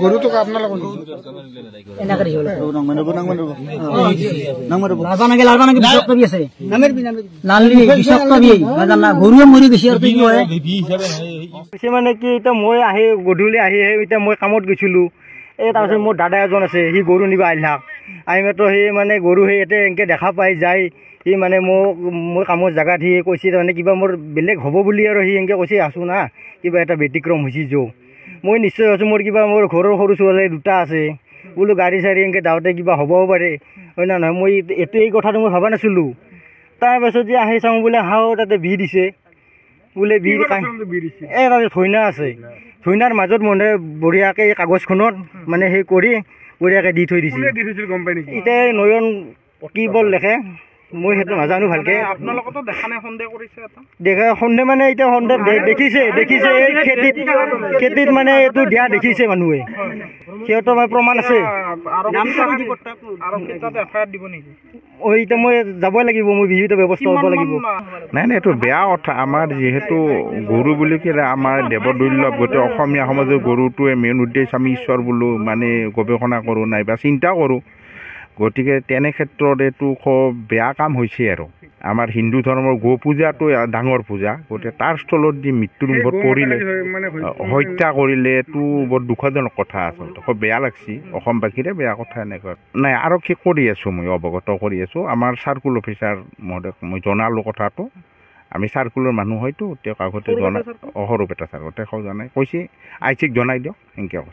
গৰুটোক আপোনালোক গৰুৱে মৰি গৈছে মানে কি এতিয়া মই আহি গধূলি আহি এতিয়া মই কামত গৈছিলো এই তাৰপিছত মোৰ দাদা এজন আছে সি গৰু নিব আহিলাক আহি মাত্ৰ সি মানে গৰু সেই ইয়াতে এনেকৈ দেখা পাই যায় সি মানে মই কামৰ জেগাত সি কৈছে তাৰমানে কিবা মোৰ বেলেগ হ'ব বুলি আৰু সি এনেকৈ কৈছে আছোঁ না কিবা এটা ব্যতিক্ৰম হৈছে যৌ মই নিশ্চয় আছোঁ মোৰ কিবা মোৰ ঘৰৰ সৰু ছোৱালী দুটা আছে বোলো গাড়ী চাড়ী এনেকৈ যাওঁতে কিবা হ'বও পাৰে হয় না নহয় মই এইটো এই কথাটো মই ভবা নাছিলোঁ তাৰপাছত যে আহি চাওঁ বোলে হাও তাতে ভিৰ দিছে বোলে ভিৰ এই তাতে ধইনা আছে ধইনাৰ মাজত মানে বঢ়িয়াকৈ এই কাগজখনত মানে সেই কৰি বঢ়িয়াকৈ দি থৈ দিছিল এতিয়া নয়ন কি বল লেখে মই সেইটো নাজানো ভালকৈ আপোনালোকতো দেখা নাই সন্দেহ কৰিছে দেখা সন্দেহ মানে এতিয়া সন্দেহ দেখিছে এই খেতিত মানে এইটো দিয়া দেখিছে মানুহে সিহঁতৰ মানে প্ৰমাণ আছে এতিয়া মই যাবই লাগিব মই বিহিত ব্যৱস্থা ল'ব লাগিব নাই এইটো বেয়া কথা আমাৰ যিহেতু গৰু বুলি ক'লে আমাৰ দেৱদুৰ্লভ গোটেই অসমীয়া সমাজৰ গৰুটোৱে মেইন উদ্দেশ্য আমি ঈশ্বৰ বোলো মানে গৱেষণা কৰোঁ নাইবা চিন্তা কৰোঁ গতিকে তেনে ক্ষেত্ৰত এইটো খুব বেয়া কাম হৈছে আৰু আমাৰ হিন্দু ধৰ্মৰ গো পূজাটো ডাঙৰ পূজা গতিকে তাৰ স্থলত যি মৃত্যুৰ মুখত পৰিলে হত্যা কৰিলে এইটো বৰ দুখজনক কথা আচলতে খুব বেয়া লাগছি অসমবাসীৰে বেয়া কথা এনেকুৱা নাই আৰক্ষী কৰি আছোঁ মই অৱগত কৰি আছোঁ আমাৰ চাৰ্কুল অফিচাৰ মহোদয়ক মই জনালোঁ কথাটো আমি চাৰ্কুলৰ মানুহ হয়তো তেওঁক আগতে জনাই সৰুপেটা চাৰ্কুল তেওঁক জনাই কৈছে আইচিক জনাই দিয়ক এনেকৈ